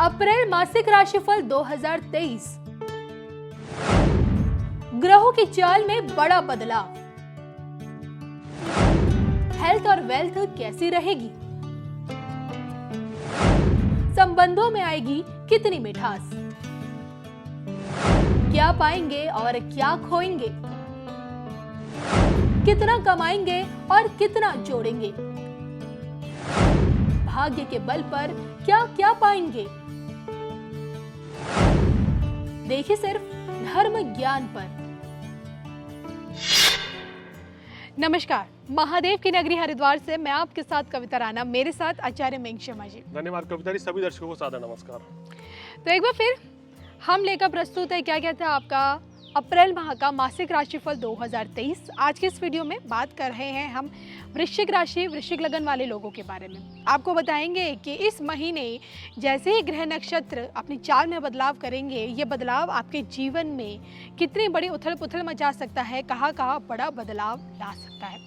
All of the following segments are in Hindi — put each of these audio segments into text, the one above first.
अप्रैल मासिक राशिफल 2023। ग्रहों की चाल में बड़ा बदलाव। हेल्थ और वेल्थ कैसी रहेगी? संबंधों में आएगी कितनी मिठास? क्या पाएंगे और क्या खोएंगे? कितना कमाएंगे और कितना जोड़ेंगे? भाग्य के बल पर क्या क्या पाएंगे? देखिए सिर्फ धर्म ज्ञान पर। नमस्कार, महादेव की नगरी हरिद्वार से मैं आपके साथ कविता राणा, मेरे साथ आचार्य मेघ शर्मा जी। धन्यवाद कविता जी। सभी दर्शकों को सादर नमस्कार। तो एक बार फिर हम लेकर प्रस्तुत है क्या कहते हैं आपका अप्रैल माह का मासिक राशिफल 2023। आज के इस वीडियो में बात कर रहे हैं हम वृश्चिक राशि, वृश्चिक लगन वाले लोगों के बारे में। आपको बताएंगे कि इस महीने जैसे ही ग्रह नक्षत्र अपनी चाल में बदलाव करेंगे, ये बदलाव आपके जीवन में कितनी बड़ी उथल पुथल मचा सकता है, कहाँ कहाँ बड़ा बदलाव ला सकता है।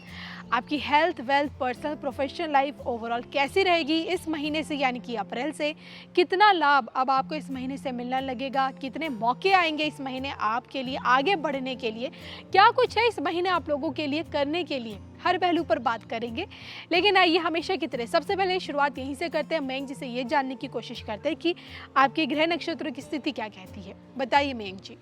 आपकी health, wealth, personal, professional life overall कैसी रहेगी इस महीने से, यानी कि अप्रैल से। कितना लाभ अब आपको इस महीने से मिलने लगेगा, कितने मौके आएंगे इस महीने आपके लिए आगे बढ़ने के लिए, क्या कुछ है इस महीने आप लोगों के लिए करने के लिए, हर पहलू पर बात करेंगे। लेकिन आइए हमेशा की तरह सबसे पहले शुरुआत यहीं से करते हैं। मेघ जी से ये जानने की कोशिश करते हैं कि आपके ग्रह नक्षत्र की स्थिति क्या कहती है। बताइए मेघ जी।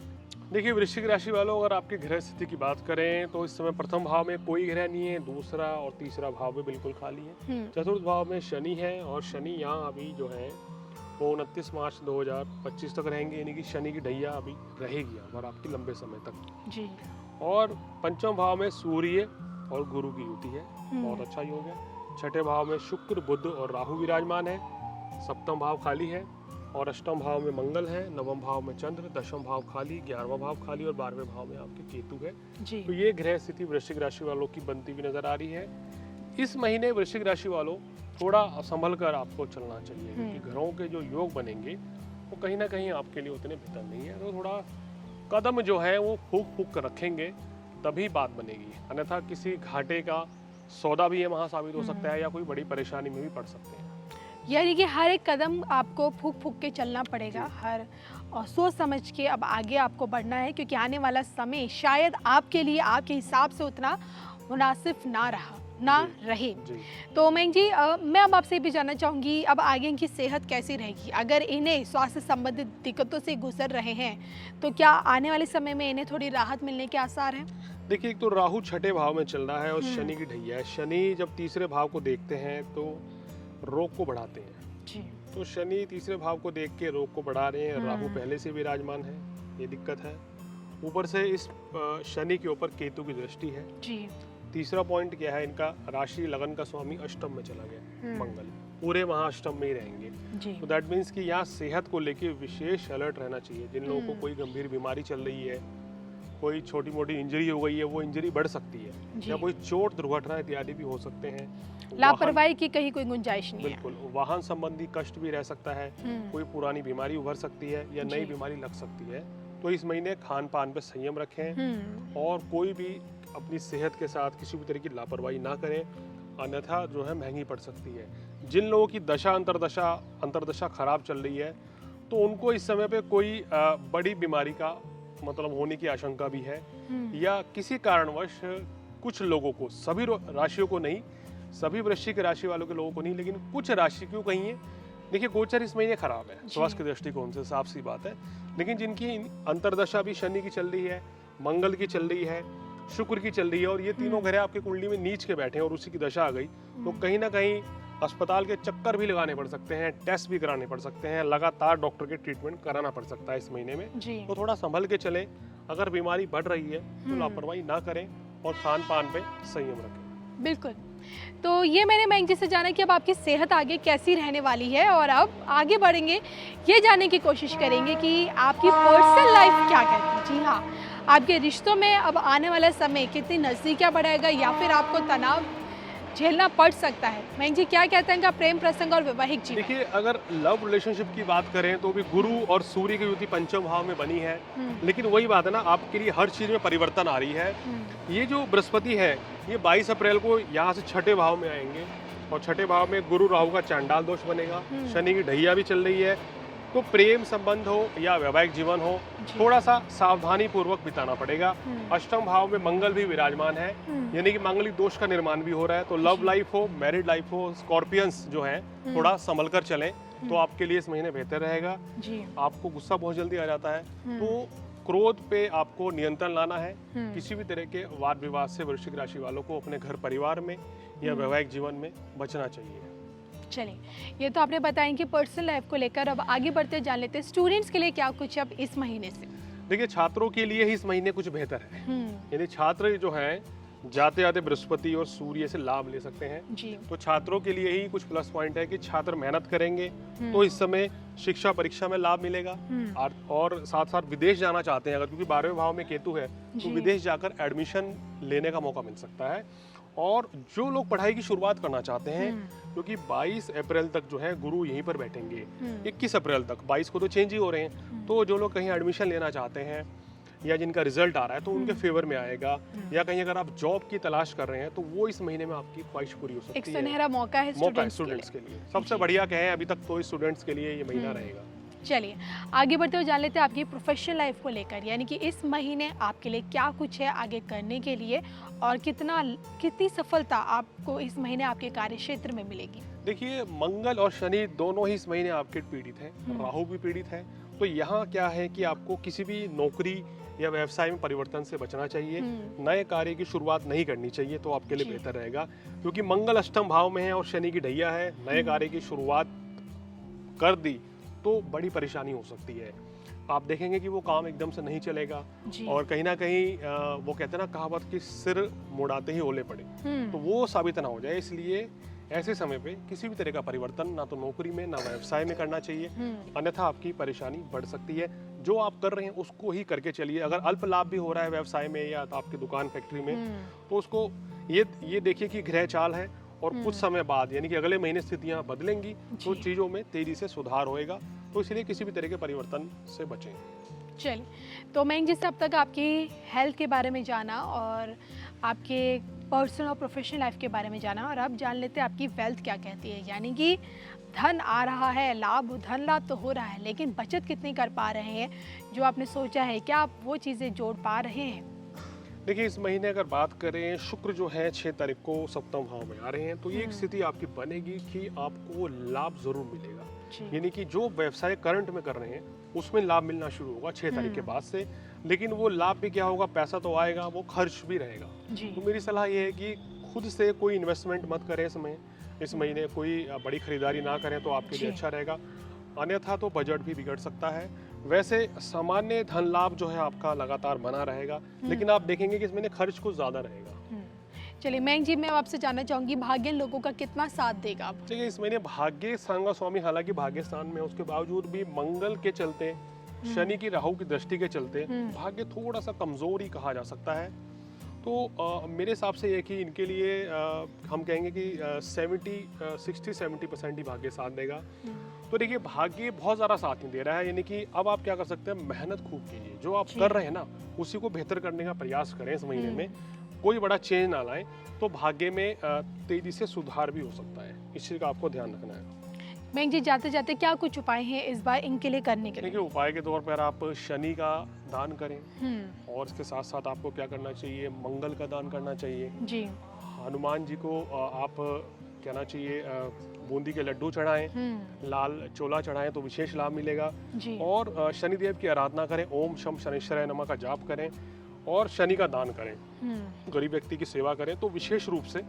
देखिए वृश्चिक राशि वालों, अगर आपके ग्रह स्थिति की बात करें तो इस समय प्रथम भाव में कोई ग्रह नहीं है, दूसरा और तीसरा भाव भी बिल्कुल खाली है। चतुर्थ भाव में शनि है और शनि यहाँ अभी जो है वो 29 मार्च 2025 तक रहेंगे, यानी कि शनि की ढैया अभी रहेगी यहाँ पर आपकी लंबे समय तक जी। और पंचम भाव में सूर्य और गुरु की युति है, बहुत अच्छा योग है। छठे भाव में शुक्र, बुध और राहु विराजमान है। सप्तम भाव खाली है और अष्टम भाव में मंगल है, नवम भाव में चंद्र, दशम भाव खाली, 11वां भाव खाली और 12वें भाव में आपके केतु है जी। तो ये ग्रह स्थिति वृश्चिक राशि वालों की बनती हुई नजर आ रही है। इस महीने वृश्चिक राशि वालों थोड़ा संभल कर आपको चलना चाहिए, क्योंकि घरों के जो योग बनेंगे वो कहीं ना कहीं आपके लिए उतने बेहतर नहीं है। तो थोड़ा कदम जो है वो फूक फूक कर रखेंगे तभी बात बनेगी, अन्यथा किसी घाटे का सौदा भी ये वहाँ साबित हो सकता है या कोई बड़ी परेशानी में भी पड़ सकते हैं। यानी कि हर एक कदम आपको फूक फूक के चलना पड़ेगा, हर और सोच समझ के अब आगे आपको बढ़ना है, क्योंकि आने वाला समय शायद आपके लिए आपके हिसाब से उतना मुनासिब ना रहे। तो मेघ जी, मैं अब आपसे भी जानना चाहूँगी अब आगे इनकी सेहत कैसी रहेगी। अगर इन्हें स्वास्थ्य संबंधित दिक्कतों से गुजर रहे हैं तो क्या आने वाले समय में इन्हें थोड़ी राहत मिलने के आसार हैं? देखिए, एक तो राहु छठे भाव में चल रहा है और शनि की ढैया है। शनि जब तीसरे भाव को देखते हैं तो रोग को बढ़ाते हैं जी। तो शनि तीसरे भाव को देख के रोग को बढ़ा रहे हैं। राहु पहले से विराजमान है, ये दिक्कत है। ऊपर से इस शनि के ऊपर केतु की दृष्टि है जी। तीसरा पॉइंट क्या है, इनका राशि लगन का स्वामी अष्टम में चला गया, मंगल पूरे वहाँ अष्टम में ही रहेंगे जी। तो दैट मीन्स कि यहाँ सेहत को लेके विशेष अलर्ट रहना चाहिए। जिन लोगों को कोई गंभीर बीमारी चल रही है, कोई छोटी मोटी इंजरी हो गई है, वो इंजरी बढ़ सकती है, या कोई चोट दुर्घटना इत्यादि भी हो सकते हैं। लापरवाही की कहीं कोई गुंजाइश नहीं है। बिल्कुल, वाहन संबंधी कष्ट भी रह सकता है, कोई पुरानी बीमारी उभर सकती है या नई बीमारी लग सकती है। तो इस महीने खान पान पे संयम रखें और कोई भी अपनी सेहत के साथ किसी भी तरह की लापरवाही ना करें, अन्यथा जो है महंगी पड़ सकती है। जिन लोगों की दशा अंतरदशा खराब चल रही है तो उनको इस समय पे कोई बड़ी बीमारी का मतलब होने की आशंका भी है, या किसी कारणवश कुछ लोगों को, सभी राशियों को नहीं, सभी वृश्चिक राशि वालों के लोगों को नहीं, लेकिन कुछ राशि क्यों कहीं है। देखिए गोचर इस महीने खराब है स्वास्थ्य के दृष्टिकोण से, साफ सी बात है। लेकिन जिनकी अंतरदशा भी शनि की चल रही है, मंगल की चल रही है, शुक्र की चल रही है और ये तीनों ग्रह आपकी कुंडली में नीच के बैठे हैं और उसी की दशा आ गई, तो कहीं ना कहीं अस्पताल के चक्कर भी लगाने पड़ सकते हैं, टेस्ट भी कराने पड़ सकते हैं, लगातार डॉक्टर के ट्रीटमेंट कराना पड़ सकता है इस महीने में जी। तो थोड़ा संभल के चलें। अगर बीमारी बढ़ रही है तो लापरवाही ना करें और खान पान पे संयम रखें। बिल्कुल। तो ये मैंने मेघ जी से जाना कि अब आपकी सेहत आगे कैसी रहने वाली है, और अब आगे बढ़ेंगे ये जानने की कोशिश करेंगे कि आपकी पर्सनल लाइफ क्या कहती है। जी हाँ, आपके रिश्तों में अब आने वाला समय कितनी नज़दीकियाँ बढ़ाएगा या फिर आपको तनाव झेलना पड़ सकता है। मेघ जी क्या कहते हैं इनका प्रेम प्रसंग और वैवाहिक जीवन? देखिए, अगर लव रिलेशनशिप की बात करें तो भी गुरु और सूर्य की युति पंचम भाव में बनी है, लेकिन वही बात है ना, आपके लिए हर चीज में परिवर्तन आ रही है। ये जो बृहस्पति है ये 22 अप्रैल को यहाँ से छठे भाव में आएंगे और छठे भाव में गुरु राहु का चांडाल दोष बनेगा। शनि की ढैया भी चल रही है तो प्रेम संबंध हो या वैवाहिक जीवन हो, थोड़ा सा सावधानी पूर्वक बिताना पड़ेगा। अष्टम भाव में मंगल भी विराजमान है, यानी कि मांगलिक दोष का निर्माण भी हो रहा है। तो लव लाइफ हो, मैरिड लाइफ हो, स्कॉर्पियंस जो है थोड़ा संभल कर चलें तो आपके लिए इस महीने बेहतर रहेगा। आपको गुस्सा बहुत जल्दी आ जाता है, तो क्रोध पे आपको नियंत्रण लाना है। किसी भी तरह के वाद विवाद से वृश्चिक राशि वालों को अपने घर परिवार में या वैवाहिक जीवन में बचना चाहिए। चलिए, ये तो आपने बताया कि पर्सनल लाइफ को लेकर, अब आगे बढ़ते जान लेते हैं स्टूडेंट्स के लिए क्या कुछ अब इस महीने से। देखिए, छात्रों के लिए ही इस महीने कुछ बेहतर है। यानी छात्र जो हैं जाते जाते बृहस्पति और सूर्य से लाभ ले सकते हैं जी। तो छात्रों के लिए ही कुछ प्लस पॉइंट है कि छात्र मेहनत करेंगे तो इस समय शिक्षा परीक्षा में लाभ मिलेगा। और साथ साथ विदेश जाना चाहते हैं अगर, क्योंकि 12वें भाव में केतु है, तो विदेश जाकर एडमिशन लेने का मौका मिल सकता है। और जो लोग पढ़ाई की शुरुआत करना चाहते हैं, क्योंकि 22 अप्रैल तक जो है गुरु यहीं पर बैठेंगे, 21 अप्रैल तक, 22 को तो चेंज ही हो रहे हैं। तो जो लोग कहीं एडमिशन लेना चाहते हैं या जिनका रिजल्ट आ रहा है तो उनके फेवर में आएगा, या कहीं अगर आप जॉब की तलाश कर रहे हैं तो वो इस महीने में आपकी ख्वाहिश पूरी हो सकती है। एक सुनहरा मौका है स्टूडेंट्स के लिए। सबसे बढ़िया कहें अभी तक तो स्टूडेंट्स के लिए ये महीना रहेगा। चलिए, आगे बढ़ते हुए जान लेते हैं आपकी प्रोफेशनल लाइफ को लेकर, यानी कि इस महीने आपके लिए क्या कुछ है आगे करने के लिए और कितनी सफलता आपको इस महीने आपके कार्य क्षेत्र में मिलेगी। देखिए, मंगल और शनि दोनों ही इस महीने आपके पीड़ित हैं, राहु भी पीड़ित है। तो यहाँ क्या है कि आपको किसी भी नौकरी या व्यवसाय में परिवर्तन से बचना चाहिए, नए कार्य की शुरुआत नहीं करनी चाहिए, तो आपके लिए बेहतर रहेगा। क्योंकि मंगल अष्टम भाव में है और शनि की ढैया है, नए कार्य की शुरुआत कर दी तो बड़ी परेशानी हो सकती है। आप देखेंगे कि वो काम एकदम से नहीं चलेगा और कहीं ना कहीं वो कहते हैं ना कहावत कि सिर मुड़ाते ही ओले पड़े, तो वो साबित ना हो जाए। इसलिए ऐसे समय पे किसी भी तरह का परिवर्तन ना तो नौकरी में ना व्यवसाय में करना चाहिए, अन्यथा आपकी परेशानी बढ़ सकती है। जो आप कर रहे हैं उसको ही करके चलिए। अगर अल्प लाभ भी हो रहा है व्यवसाय में या आपकी दुकान फैक्ट्री में, तो उसको ये देखिए कि ग्रह चाल है और कुछ समय बाद यानी कि अगले महीने स्थितियां बदलेंगी तो चीज़ों में तेजी से सुधार होएगा। तो इसलिए किसी भी तरह के परिवर्तन से बचें। चलिए, तो मैं जिस अब तक आपकी हेल्थ के बारे में जाना और आपके पर्सनल और प्रोफेशनल लाइफ के बारे में जाना, और अब जान लेते हैं आपकी वेल्थ क्या कहती है, यानी कि धन आ रहा है, धन लाभ तो हो रहा है, लेकिन बचत कितनी कर पा रहे हैं, जो आपने सोचा है क्या आप वो चीज़ें जोड़ पा रहे हैं। देखिए, इस महीने अगर बात करें, शुक्र जो है 6 तारीख को सप्तम भाव में आ रहे हैं, तो ये एक स्थिति आपकी बनेगी कि आपको लाभ जरूर मिलेगा। यानी कि जो व्यवसाय करंट में कर रहे हैं उसमें लाभ मिलना शुरू होगा 6 तारीख के बाद से। लेकिन वो लाभ भी क्या होगा, पैसा तो आएगा, वो खर्च भी रहेगा। तो मेरी सलाह ये है कि खुद से कोई इन्वेस्टमेंट मत करें इस महीने कोई बड़ी खरीदारी ना करें तो आपके लिए अच्छा रहेगा, अन्यथा तो बजट भी बिगड़ सकता है। वैसे सामान्य धन लाभ जो है आपका लगातार बना रहेगा, लेकिन आप देखेंगे कि इस महीने खर्च कुछ ज्यादा रहेगा। चलिए मयंक जी, मैं आपसे जानना चाहूंगी भाग्य लोगों का कितना साथ देगा आप। देखिए, इस महीने भाग्य सांगा स्वामी हालांकि भाग्य स्थान में, उसके बावजूद भी मंगल के चलते, शनि की राहु की दृष्टि के चलते भाग्य थोड़ा सा कमजोर ही कहा जा सकता है। तो मेरे हिसाब से ये कि इनके लिए हम कहेंगे कि 60-70% ही भाग्य साथ देगा। तो देखिए, भाग्य बहुत ज़्यादा साथ नहीं दे रहा है, यानी कि अब आप क्या कर सकते हैं, मेहनत खूब कीजिए, जो आप कर रहे हैं ना उसी को बेहतर करने का प्रयास करें। इस महीने में कोई बड़ा चेंज ना लाएं तो भाग्य में तेजी से सुधार भी हो सकता है, इस चीज़ का आपको ध्यान रखना है। मयंक जी, जाते जाते क्या कुछ उपाय हैं इस बार इनके लिए करने के लिए? देखिए, उपाय के तौर पर आप शनि का दान करें और इसके साथ साथ आपको क्या करना चाहिए, मंगल का दान करना चाहिए जी। हनुमान जी को आप कहना चाहिए बूंदी के लड्डू चढ़ाएं, लाल चोला चढ़ाएं तो विशेष लाभ मिलेगा जी। और शनिदेव की आराधना करें, ओम शम शनिश्चराय नमः का जाप करें और शनि का दान करें, गरीब व्यक्ति की सेवा करें, तो विशेष रूप से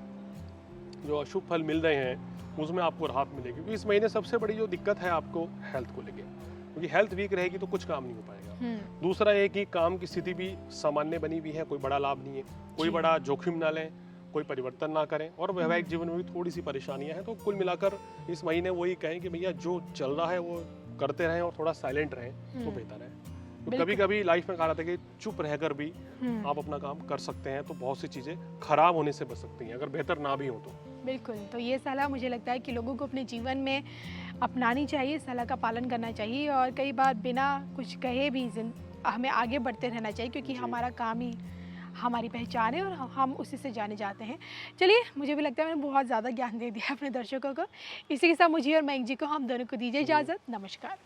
जो अशुभ फल मिल रहे हैं उसमें आपको राहत मिलेगी। क्योंकि इस महीने सबसे बड़ी जो दिक्कत है आपको हेल्थ को लेकर, क्योंकि हेल्थ वीक रहेगी तो कुछ काम नहीं हो पाएगा। दूसरा ये कि काम की स्थिति भी सामान्य बनी हुई है, कोई बड़ा लाभ नहीं है, कोई बड़ा जोखिम ना लें, कोई परिवर्तन ना करें, और वैवाहिक जीवन में भी थोड़ी सी परेशानियां हैं। तो कुल मिलाकर इस महीने वही कहें कि भैया जो चल रहा है वो करते रहें और थोड़ा साइलेंट रहें तो बेहतर है। तो कभी कभी लाइफ में कहा जाता है कि चुप रहकर भी आप अपना काम कर सकते हैं, तो बहुत सी चीज़ें खराब होने से बच सकती हैं अगर बेहतर ना भी हो तो। बिल्कुल, तो ये सलाह मुझे लगता है कि लोगों को अपने जीवन में अपनानी चाहिए, सलाह का पालन करना चाहिए और कई बार बिना कुछ कहे भी हमें आगे बढ़ते रहना चाहिए, क्योंकि हमारा काम ही हमारी पहचान है और हम उसी से जाने जाते हैं। चलिए, मुझे भी लगता है मैंने बहुत ज़्यादा ज्ञान दे दिया अपने दर्शकों को। इसी के साथ मुझे और मयंक जी को हम दोनों को दीजिए इजाज़त। नमस्कार।